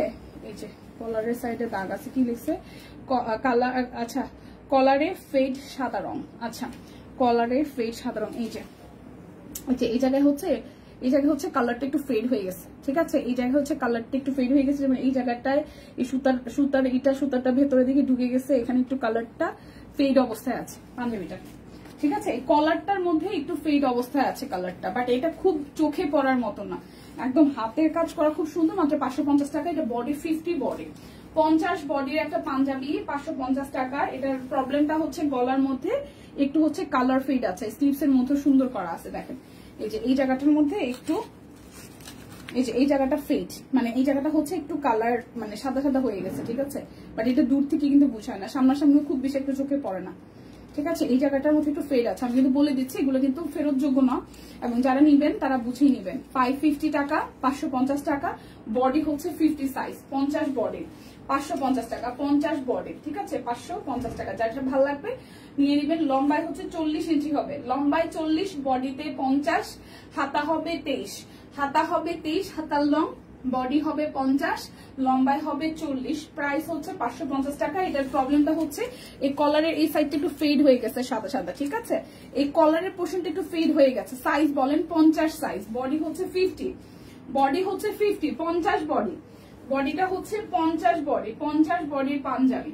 এই যে কলারের সাইডে দাগ আছে, কি লিখছে কালার, আচ্ছা কলারে ফেড সাদা রং, আচ্ছা কলারে ফেড সাদা রং, এই যে এই জায়গায় হচ্ছে কালারটা একটু ফেড হয়ে গেছে, ঠিক আছে, এই জায়গায় হচ্ছে কালারটা একটু ফেড হয়ে গেছে, যেমন এই জায়গাটায় এই সুতারটা ভেতরের দিকে ঢুকে গেছে, এখানে একটু কালারটা ফেড অবস্থায় আছে পাঞ্জাবিটা, ঠিক আছে। এই কলারটার মধ্যে একটু ফেড অবস্থায় আছে কালারটা, বাট এটা খুব চোখে পড়ার মতো না, একদম হাতের কাজ করা, খুব সুন্দর, মাত্র 550 টাকা। এটা বডি 50, বডি 50 বডির একটা পাঞ্জাবি 550 টাকা। এটার প্রবলেমটা হচ্ছে গলার মধ্যে একটু হচ্ছে কালার ফেড আছে, স্লিভস এর মধ্যে সুন্দর করা আছে, দেখেন এই যে এই জায়গাটার মধ্যে একটু, এই যে এই জায়গাটা ফেড, মানে এই জায়গাটা হচ্ছে একটু কালার, মানে সাদা সাদা হয়ে গেছে, ঠিক আছে, বাট এটা দূর থেকে কিন্তু বোঝায় না, সামনাসামনি খুব বেশি একটু চোখে পড়ে না, ঠিক আছে। এই জায়গাটার মধ্যে একটু ফেড আছে, আমি কিন্তু বলে দিচ্ছি, এগুলো কিন্তু ফেরত যোগ্য না, এবং যারা নিবেন তারা বুঝেই নিবেন। 550 টাকা, 550 টাকা, বডি হচ্ছে 50 সাইজ, 50 বডি 550 টাকা, 50 বডি, ঠিক আছে, 550 টাকা, যার যেটা ভালো লাগবে নিয়ে নিবেন। লম্বায় হচ্ছে 40 ইঞ্চি হবে, লম্বায় 40, বডিতে 50, হাতা হবে 23, হাতার লং, বডি হবে 50, লম্বায় হবে 40, প্রাইস হচ্ছে 550 টাকা। এটার প্রবলেমটা হচ্ছে এই কলারের এই সাইডটা একটু ফেড হয়ে গেছে, সাদা সাদা, ঠিক আছে, এই কলারের পোর্শনটা একটু ফেড হয়ে গেছে। সাইজ বলেন 50 সাইজ, বডি হচ্ছে 50, 50 বডি, বডিটা হচ্ছে 50 বডি, 50 বডির পাঞ্জাবি,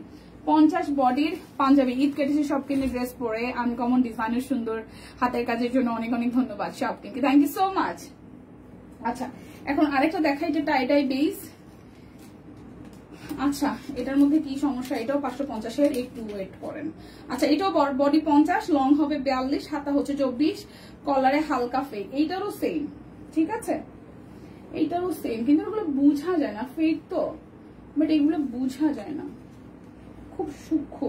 50 বডির পাঞ্জাবি। ঈদ কেটেছে সব কিনে ড্রেস পরে, আনকমন ডিজাইনের সুন্দর হাতের কাজের জন্য অনেক অনেক ধন্যবাদ সব কিনকে, থ্যাংক ইউ সো মাচ। আচ্ছা, এখন আরেকটা দেখাই, যে টাই ডাই বেস। আচ্ছা, এটার মধ্যে কি সমস্যা, এটাও 550-এর, একটু ওয়েট করেন। আচ্ছা, এটাও বডি 50, লং হবে 42, হাতা হচ্ছে 24, কলারে হালকা ফেড, এইটারও সেম, ঠিক আছে, এইটারও সেম, কিন্তু এগুলো বোঝা যায় না, ফেড তো, বাট এগুলো বোঝা যায় না, খুব সূক্ষ্ম,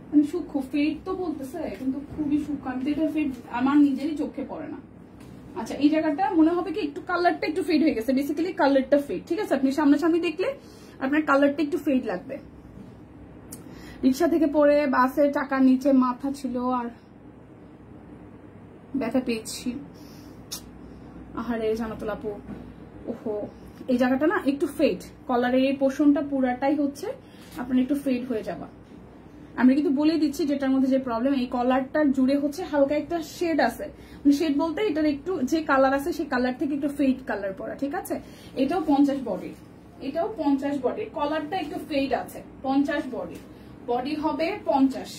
মানে সূক্ষ্ম ফেড তো বলতেছে, কিন্তু খুবই সূক্ষ্ম, আমি তো এটা ফেড আমার নিজেরই চোখে পড়ে না। আচ্ছা, এই জায়গাটা মনে হবে কি একটু কালারটা একটু ফেড হয়ে গেছে, বেসিক্যালি কালারটা ফেড, ঠিক আছে, আপনি সামনাসামনি দেখলে আপনার কালারটা একটু ফেড লাগবে। রিক্সা থেকে পড়ে বাসের টাকার নিচে মাথা ছিল আর ব্যথা পেয়েছি, আহারে জানাতুল আপু, ওহো, এই জায়গাটা না একটু ফেড, কলারের এই পোর্শনটা পুরাটাই হচ্ছে আপনার একটু ফেড হয়ে যাবা। আমি কিন্তু বলে দিচ্ছি যেটার মধ্যে যে প্রবলেম, এই কলারটার জুড়ে হচ্ছে হালকা একটা শেড আছে, মানে শেড বলতে এটার একটু যে কালার আছে সেই কালার থেকে একটু ফেড কালার পড়া, ঠিক আছে। এটাও 50 বডি, এটাও 50 বডি, কলারটা একটু ফেড আছে, 50 বডি, বডি হবে 50,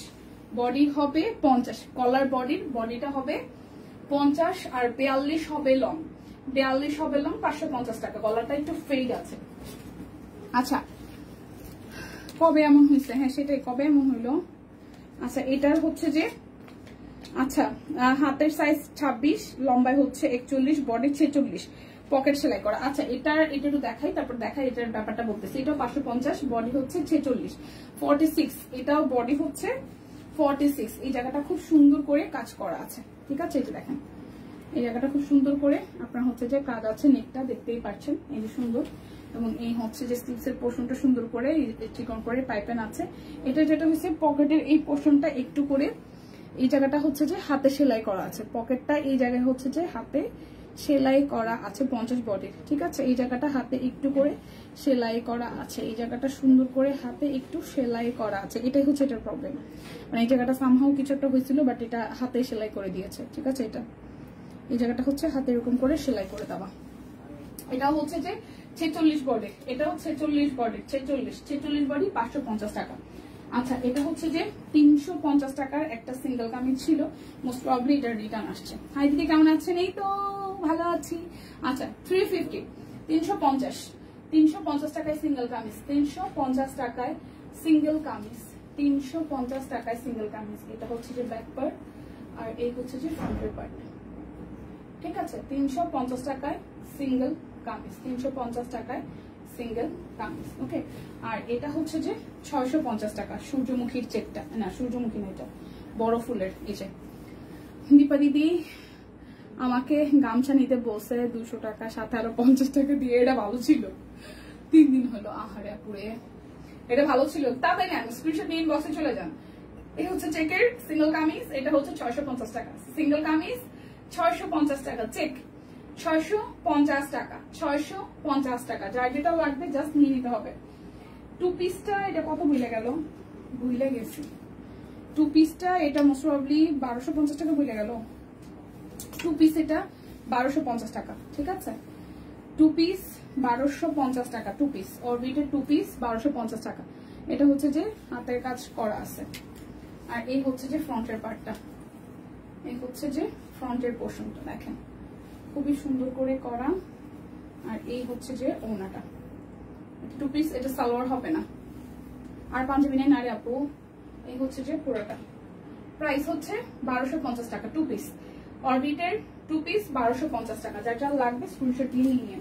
বডি হবে 50, কলার বডিটা হবে 50 আর 42 হবে লং, 42 হবে লং, 550 টাকা। গলাটা একটু ফেড আছে। আচ্ছা কবে এমন হয়েছে? হ্যাঁ সেটাই, কবে এমন হইলো? আচ্ছা এটার হচ্ছে যে, আচ্ছা হাতের সাইজ 26, লম্বায় হচ্ছে 41, বডি 46, পকেট সেলাই করা। আচ্ছা এটা একটু দেখাই, তারপর দেখাই এটার ব্যাপারটা বলতেছি। এটাও 550, বডি হচ্ছে 46, 46, এটাও বডি হচ্ছে 46। এই জায়গাটা খুব সুন্দর করে কাজ করা আছে, ঠিক আছে? এই যে দেখেন এই জায়গাটা খুব সুন্দর করে আপনার হচ্ছে যে কাজ আছে, নেকটা দেখতেই পাচ্ছেন এই যে সুন্দর, এবং এই হচ্ছে যে স্লিভসের পোর্শনটা সুন্দর করে চিকন করে পাইপেন আছে। এটা যেটা হচ্ছে পকেটের এই পোর্শনটা একটু করে এই জায়গাটা হচ্ছে যে হাতে সেলাই করা আছে, পকেটটা এই জায়গায় হচ্ছে যে হাতে সেলাই করা আছে 50 বডির, ঠিক আছে? এই জায়গাটা হাতে একটু করে সেলাই করা আছে, এই জায়গাটা সুন্দর করে হাতে একটু সেলাই করা আছে। এটাই হচ্ছে এটার প্রবলেম, মানে এই জায়গাটা সামহাও কিছু একটা হয়েছিল, বাট এটা হাতে সেলাই করে দিয়েছে, ঠিক আছে? এটা এই জায়গাটা হচ্ছে হাতে এরকম করে সেলাই করে দেওয়া। এটা হচ্ছে যে 46 বডি, এটাও 46 বডি, 46 বডি 550 টাকা। আচ্ছা এটা হচ্ছে যে 350 টাকার একটা সিঙ্গেল কামিজ ছিল, মোস্ট প্রবলি এটা রিটার্ন আসছে। হাই দিদি কেমন আছেন? এই তো ভালো আছি। আচ্ছা 350, 350 টাকায় সিঙ্গেল কামিজ, 350 টাকায় সিঙ্গেল কামিজ, 350 টাকায় সিঙ্গেল কামিজ। এটা হচ্ছে যে ব্যাক পার্ট আর এই হচ্ছে যে ফ্রন্টের পার্ট, ঠিক আছে? 350 টাকায় সিঙ্গেল কামিজ, 350 টাকায় সিঙ্গেল কামিজ, ওকে। আর এটা হচ্ছে যে 650 টাকা, সূর্যমুখীর চেকটা, না সূর্যমুখী না, এটা বড় ফুলের। এই যে দীপা দিদি আমাকে গামছা নিতে বলছে 200 টাকা, সাথে আরো 50 টাকা দিয়ে। এটা ভালো ছিল, 3 দিন হলো। আহারে পুরে এটা ভালো ছিল। তাড়াতাড়ি নেন, স্ক্রিনশট নিয়ে ইনবক্সে চলে যান। এই হচ্ছে চেকের সিঙ্গেল কামিজ, এটা হচ্ছে 650 টাকা সিঙ্গেল কামিজ, 650 টাকা চেক, 650 টাকা, 650 টাকা। যার যেটা লাগবে জাস্ট নিয়ে নিতে হবে। টু পিসটা এটা কত ভুলে গেল, ভুলে গেছি। টু পিসটা এটা মোস্ট প্রবাবলি 1250 টাকা ভুলে গেল। টু পিস এটা 1250 টাকা, ঠিক আছে? টু পিস 1250 টাকা, টু পিস অরবিটের টু পিস 1250 টাকা। এটা হচ্ছে যে হাতের কাজ করা আছে। আর এই হচ্ছে যে ফ্রন্টের পার্টটা, এই হচ্ছে যে ফ্রন্টের পোর্শনটা দেখেন খুবই সুন্দর করে করা। আর এই হচ্ছে যে ওড়নাটা, টু পিস, এটা সালোয়ার হবে না। আর পাঞ্জাবি নেই নারে আপু। এই হচ্ছে যে পুরোটা, প্রাইস হচ্ছে 1250 টাকা টু পিস অরবিটের টু পিস, 1250 টাকা। যার যা লাগবে স্ক্রিনশট নিয়ে।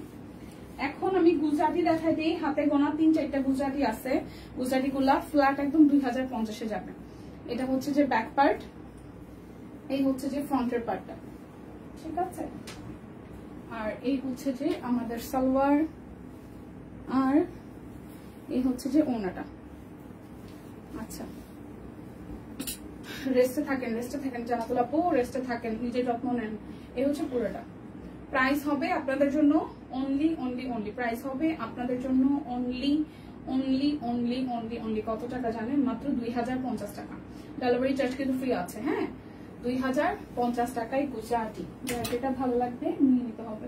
এখন আমি গুজরাটি দেখাই দিই, হাতে গোনা 3-4টা গুজরাটি আছে। গুজরাটি গুলা ফ্ল্যাট একদম 2050-এ যাবে। এটা হচ্ছে যে ব্যাক পার্ট, এই হচ্ছে যে ফ্রন্টের পার্টটা, ঠিক আছে? আর এই হচ্ছে যে আমাদের সালোয়ার, আর এই হচ্ছে যে ওড়নাটা। আচ্ছা রেস্টে থাকেন জানাতুল আপু, রেস্টে থাকেন, নিজের যত্ন নেন। এই হচ্ছে পুরোটা। প্রাইস হবে আপনাদের জন্য অনলি প্রাইস হবে আপনাদের জন্য অনলি কত টাকা জানেন? মাত্র 2050 টাকা। ডেলিভারি চার্জ কিন্তু ফ্রি আছে, হ্যাঁ? 2050 টাকায় গুজরাটি, যেটা ভালো লাগবে নিয়ে নিতে হবে।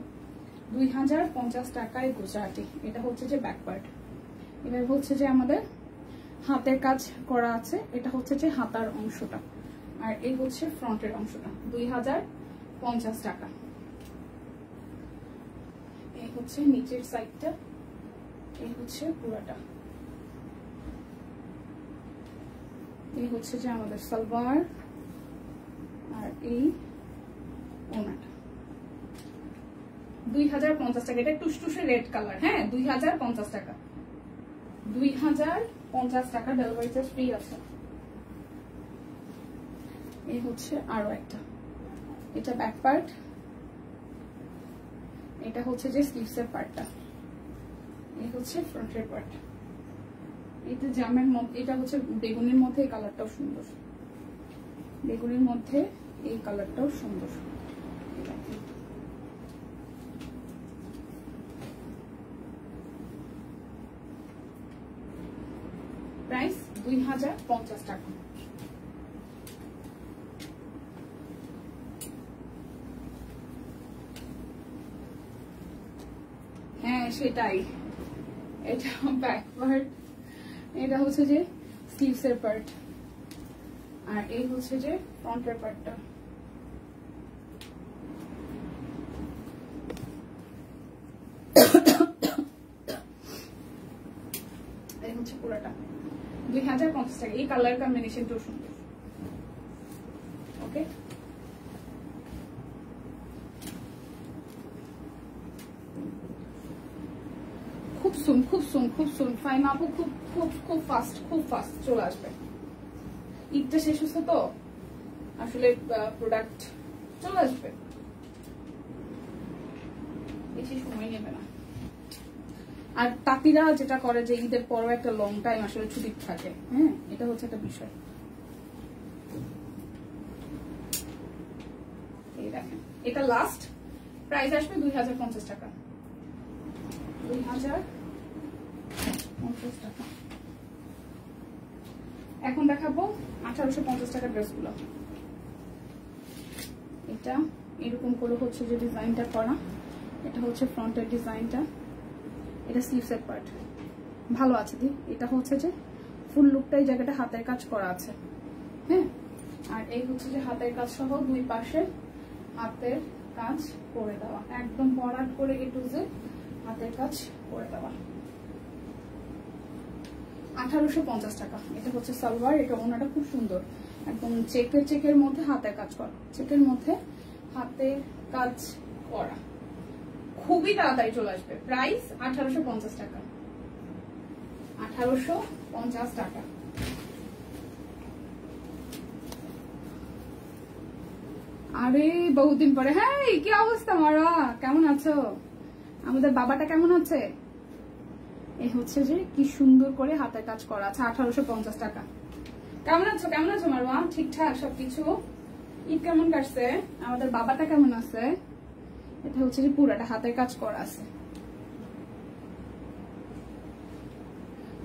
2050 টাকায় গুজরাটি। এটা হচ্ছে যে ব্যাক পার্ট, এবার হচ্ছে যে আমাদের হাতের কাজ করা আছে, এটা হচ্ছে যে হাতার অংশটা, আর এই হচ্ছে ফ্রন্টের অংশটা। 2050 টাকা। এই হচ্ছে নিচের সাইডটা, এই হচ্ছে পুরাটা। এই হচ্ছে যে আমাদের সালোয়ার, আর এই ওড়নাটা। 2050 টাকা। এটা টুসটুসে রেড কালার, হ্যাঁ? 2050 টাকা, 2050 টাকা। ডেলিভারি চার্জ ফ্রি আছে। এই হচ্ছে আরো একটা, এটা ব্যাক পার্ট, এটা হচ্ছে যে স্লিভসের পার্টটা, এই হচ্ছে ফ্রন্টের পার্ট। এটা জামের মধ্যে, এটা হচ্ছে বেগুনের মধ্যে, এই কালারটাও সুন্দর, বেগুনের মধ্যে এই কালারটাও সুন্দর। প্রাইস 2050 টাকা। হ্যাঁ সেটাই, এটা ব্যাক পার্ট, এটা হচ্ছে যে স্লিভসের পার্ট, আর এই হচ্ছে যে ফ্রন্টের পার্টটা। এই হচ্ছে পুরোটা 2050 টাকা। এই কালার কম্বিনেশনটাও সুন্দর। ওকে, খুব সুন খুব সুন খুব সুন ফাইমা আপু, খুব খুব খুব ফাস্ট চলে আসবে। ঈদটা শেষ হচ্ছে তো আসলে প্রোডাক্ট চলে আসবে, বেশি সময় নেবে না। আর তাঁতিরা যেটা করে যে ঈদের পরও একটা লং টাইম আসলে ছুটি থাকে, হ্যাঁ এটা হচ্ছে একটা বিষয়। এই দেখেন, এটা লাস্ট প্রাইস আসবে 2050 টাকা। 2050 টাকা। এখন দেখাবো 1850 টাকার ড্রেসগুলো। এটা এরকম করে হচ্ছে যে ডিজাইনটা করা, এটা হচ্ছে ফ্রন্টের ডিজাইনটা, এটা স্লিভসের পার্ট ভালো আছে দি। এটা হচ্ছে যে ফুল লুকটা এই জায়গাটা হাতের কাজ করা আছে, হ্যাঁ। আর এই হচ্ছে যে হাতের কাজ সহ দুই পাশে হাতের কাজ করে দেওয়া, একদম বরাট করে এ টু জেড হাতের কাজ করে দেওয়া। 1850 টাকা। এটা হচ্ছে সালোয়ার, এটা ওনাটা খুব সুন্দর, একদম চেকের মধ্যে হাতের কাজ করা, চেকের মধ্যে হাতের কাজ করা, খুবই তাড়াতাড়ি চলে আসবে। প্রাইস 1850 টাকা। 1850 টাকা। আরে বহুদিন পরে, হ্যাঁ কি অবস্থা মারওয়া, কেমন আছো? আমাদের বাবাটা কেমন আছে? এই হচ্ছে যে কি সুন্দর করে হাতের কাজ করা আছে, 1850 টাকা। কেমন আছো মারওয়া? ঠিকঠাক সবকিছু? ঈদ কেমন কাটছে? আমাদের বাবাটা কেমন আছে? এটা হচ্ছে যে পুরাটা হাতের কাজ করা আছে।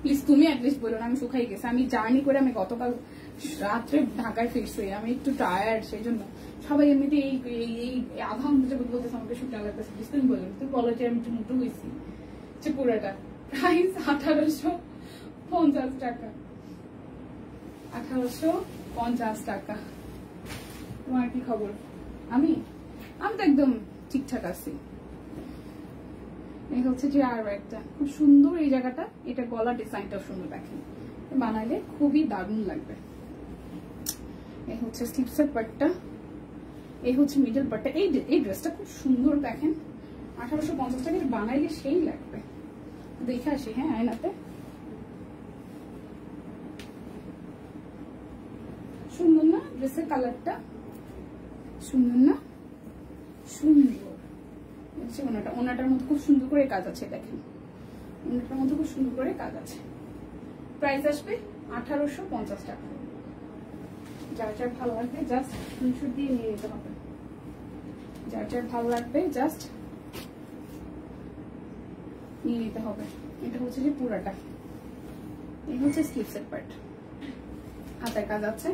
প্লিজ তুমি অ্যাটলিস্ট বলো না আমি শুকাই গেছি। আমি জার্নি করে আমি গতকাল রাত্রে ঢাকায় ফিরছি, আমি একটু টায়ার্ড, সেই জন্য সবাই এমনিতে এই আধা ঘন্টা বলতেছে আমাকে শুকা লাগতেছে। প্লিজ তুমি বলো, তুমি বলো যে আমি একটু মোটো হয়েছি। পুরাটা প্রাইস 1850 টাকা। 1850 টাকা। তোমার কি খবর? আমি তো একদম ঠিকঠাক আছি। এই হচ্ছে যে আরো একটা খুব সুন্দর এই জায়গাটা, এটা গলার ডিজাইনটাও সুন্দর, দেখেন বানাইলে খুবই দারুণ লাগবে। এই হচ্ছে স্লিভসের পার্টটা, এই হচ্ছে মিডল পার্টটা। এই ড্রেসটা খুব সুন্দর, দেখেন 1850 টাকা বানাইলে সেই লাগবে। দেখে আসি হ্যাঁ আয়নাতে। সুন্দর না ড্রেসের কালারটা? সুন্দর না? সুন্দর। ওনাটার মধ্যে খুব সুন্দর করে কাজ আছে, দেখেন ওনাটার মধ্যে খুব সুন্দর করে কাজ আছে। প্রাইস আসবে 1850 টাকা। যার যার ভালো লাগবে জাস্ট স্ক্রিনশট দিয়ে নিয়ে নিতে হবে। যার যার ভালো লাগবে জাস্ট নিয়ে নিতে হবে। এটা হচ্ছে যে পুরাটা, এই হচ্ছে স্লিভসের পার্ট, হাতের কাজ আছে,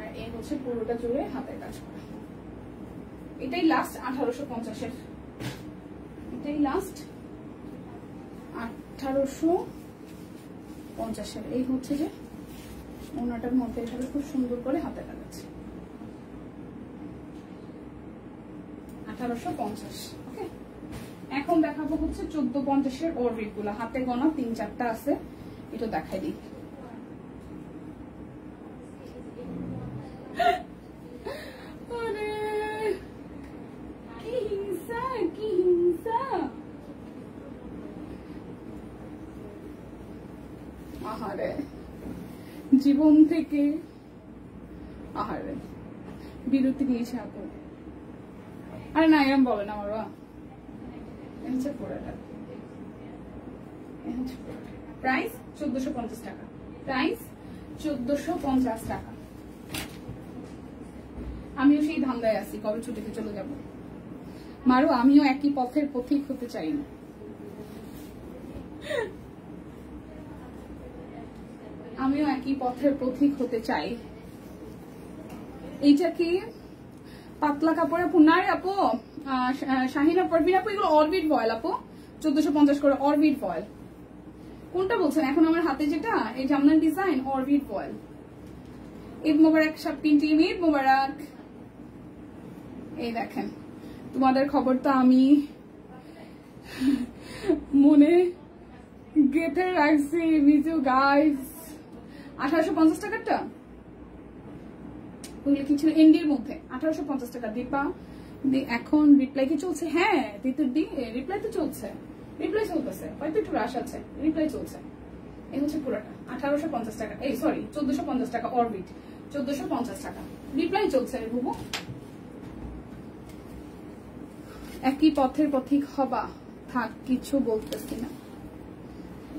আর এই হচ্ছে পুরোটা জুড়ে হাতের কাজ করা। এটাই লাস্ট 1850-এর, এটাই লাস্ট 1850-এর। এই হচ্ছে যে ওনাটার মধ্যে এভাবে খুব সুন্দর করে হাতে কাজ আছে। 1850। ওকে, এখন দেখাবো হচ্ছে 1450-এর অরবিট গুলা, হাতে গোনা 3-4টা আছে, এটা দেখাই দিই। আহারে জীবন থেকে আহারে বিরতি নিয়েছে আপু। আরে না এরকম বলে না আমার প্রাইস 1450 টাকা। প্রাইস 1450 টাকা। আমিও সেই ধান্দায় আছি কবে ছুটিতে চলে যাব। মারো আমিও একই পথের পথিক হতে চাই না। আমিও একই পথের পথিক হতে চাই। এইটা কি পাতলা কাপড় আপু? না রে আপু, শাহিনা পারভিন আপু, এগুলো অরবিট ভয়েল আপু, 1450 করে অরবিট ভয়েল। কোনটা বলছেন এখন আমার হাতে যেটা, এই জামনার ডিজাইন অরবিট ভয়েল। ঈদ মোবারক সব তিনটি, ঈদ মোবারক। এই দেখেন তোমাদের খবর তো আমি মনে গেথে রাখছি মিজু গাইস। 1850 টাকাটা ওগুলো কি ছিল এন্ডির মধ্যে, 1850 টাকা। দীপা এখন রিপ্লাই কি চলছে? হ্যাঁ দি রিপ্লাই তো চলছে, রিপ্লাই চলতেছে, হয়তো একটু রাশ আছে, রিপ্লাই চলছে। এই হচ্ছে পুরোটা 1850 টাকা, এই সরি 1450 টাকা অরবিট, 1450 টাকা রিপ্লাই চলছে রে বুবু। একই পথের পথিক হবা, থাক কিছু বলতেছি না,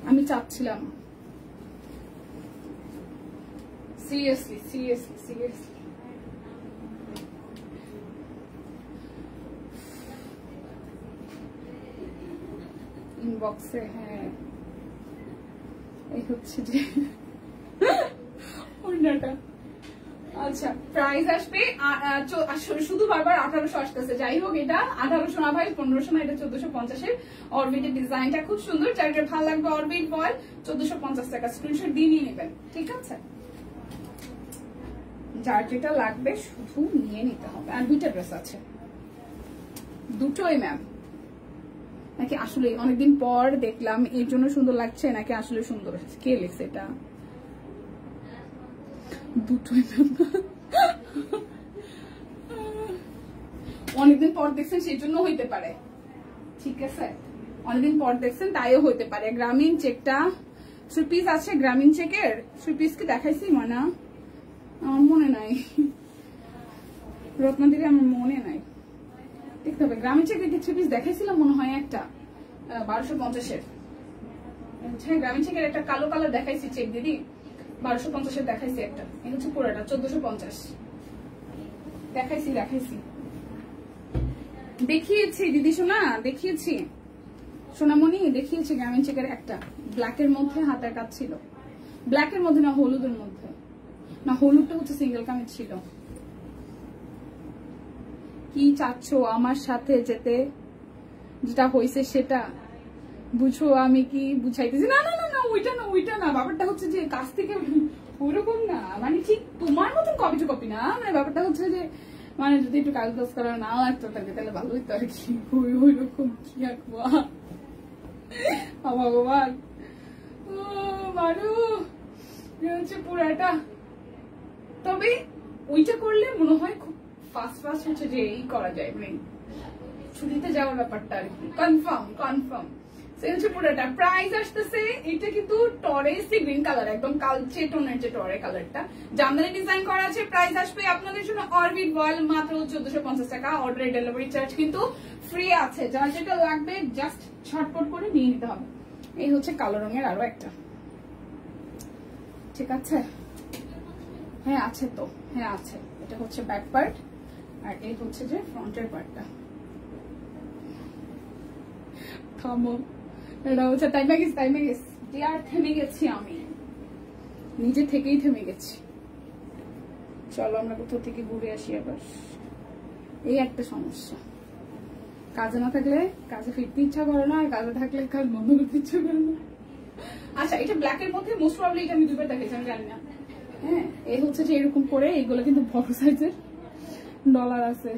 আমি চাচ্ছিলাম সিরিয়াসলি সিরিয়াসলি সিরিয়াসলি। ইনবক্সে হ্যাঁ এই হচ্ছে যে ওনাটা। আচ্ছা প্রাইস আসবে শুধু বারবার 1800 আসতেছে, যাই হোক এটা 1800 না ভাই, 1500 না, এটা 1450-এর অরবিটের ডিজাইনটা খুব সুন্দর, যার ভালো লাগবে অরবিট বল 1450 টাকা, স্ক্রিনশট দিয়ে নিয়ে নেবেন, ঠিক আছে? যার যেটা লাগবে শুধু নিয়ে নিতে হবে। আর দুইটা ড্রেস আছে, দুটোই ম্যাম নাকি আসলে অনেকদিন পর দেখলাম এর জন্য সুন্দর লাগছে, নাকি আসলে সুন্দর? কে লিখছে এটা? দুটোই অনেকদিন পর দেখছেন সেই জন্য হইতে পারে, ঠিক আছে? অনেকদিন পর দেখছেন তাইও হইতে পারে। গ্রামীণ চেকটা 3 পিস আছে, গ্রামীণ চেকের 3 পিস কি দেখাইছি মানা? আমার মনে নাই, রত্নাদিকে আমার মনে নাই, দেখতে হবে। গ্রামীণ চেকের 3 পিস দেখাইছিলাম মনে হয়, একটা 1250-এর। হ্যাঁ গ্রামীণ চেকের একটা কালো কালার দেখাইছি চেক দিদি, 1250-এর দেখাইছি একটা। এই হচ্ছে পুরোটা 1450 দেখাইছি দেখিয়েছি দিদি সোনা, দেখিয়েছি সোনামণি, দেখিয়েছি গ্রামীণ চেকের একটা ব্ল্যাকের মধ্যে হাতের কাজ ছিল, ব্ল্যাকের মধ্যে না হলুদের মধ্যে, না হলুদটা হচ্ছে সিঙ্গেল কামিজ ছিল। কি চাচ্ছ আমার সাথে যেতে, যেটা হয়েছে সেটা বুঝো, আমি কি বুঝাইতেছি? না না না না ওইটা না, ওইটা না, ব্যাপারটা হচ্ছে যে কাছ থেকে ওইরকম না, মানে ঠিক তোমার মতন কপি টু কপি না, মানে ব্যাপারটা হচ্ছে যে মানে যদি একটু কাজ কাজ করা না লাগতো তাহলে ভালো হইতো আর কি, ওইরকম কি আঁকবা ভগবান। ও মারু হচ্ছে পুরাটা, তবে ওইটা করলে মনে হয় খুব ফাস্ট হচ্ছে যে এই করা যায়, মানে ছুটিতে যাওয়ার ব্যাপারটা আর কি কনফার্ম। পুরোটা প্রাইস আসতেছে, এটা কিন্তু টরেসি গ্রিন কালার, একদম কালচে টোনের যে টরে কালারটা, জামদানি ডিজাইন করা আছে। প্রাইস আসবে আপনাদের জন্য অরবিট বয়েল মাত্র 1450 টাকা, অর্ডারের ডেলিভারি চার্জ কিন্তু ফ্রি আছে। যার যেটা লাগবে জাস্ট ছটপট করে নিয়ে নিতে হবে। এই হচ্ছে কালো রঙের আরো একটা, ঠিক আছে? হ্যাঁ আছে তো, হ্যাঁ আছে। এটা হচ্ছে ব্যাক পার্ট আর এই হচ্ছে যে ফ্রন্টের পার্টটা। থামো, এটা হচ্ছে টাইমে গেছি আর থেমে গেছি, আমি নিজে থেকেই থেমে গেছি। চলো আমরা কোথাও থেকে ঘুরে আসি আবার। এই একটা সমস্যা, কাজে না থাকলে কাজে ফিরতে ইচ্ছা করে না, আর কাজে থাকলে কাজ বন্ধ করতে ইচ্ছা করে না। আচ্ছা এটা ব্ল্যাকের মধ্যে মোস্ট প্রবলি এটা আমি দুবার দেখেছি, আমি জানি না। হ্যাঁ এই হচ্ছে যে এরকম করে, এইগুলো কিন্তু বড় সাইজের ডলার আছে।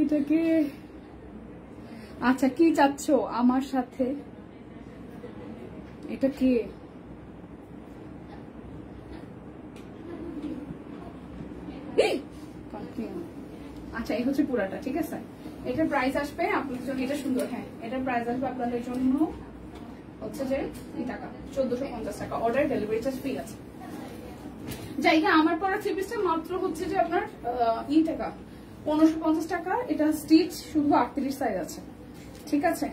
এটাকে আচ্ছা কি চাচ্ছ আমার সাথে, এটা কি? আচ্ছা এই হচ্ছে পুরাটা, ঠিক আছে? এটার প্রাইস আসবে আপনাদের জন্য, এটা সুন্দর, হ্যাঁ এটার প্রাইস আসবে আপনাদের জন্য হচ্ছে যে এই টাকা 1450 টাকা, অর্ডার ডেলিভারি চার্জ ফ্রি আছে। জায়গা আমার পরা 3 পিসটা মাত্র হচ্ছে যে আপনার টাকা 1550 টাকা। এটা স্টিচ শুধু 38 সাইজ আছে, ঠিক আছে?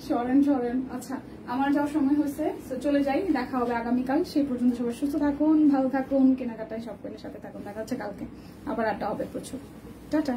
সরেন। আচ্ছা আমার যাওয়ার সময় হয়েছে, চলে যাই, দেখা হবে আগামীকাল। সেই পর্যন্ত সবাই সুস্থ থাকুন, ভালো থাকুন, কেনাকাটায় সব সাথে থাকুন। দেখা হচ্ছে কালকে, আবার আড্ডা হবে প্রচুর। টাটা।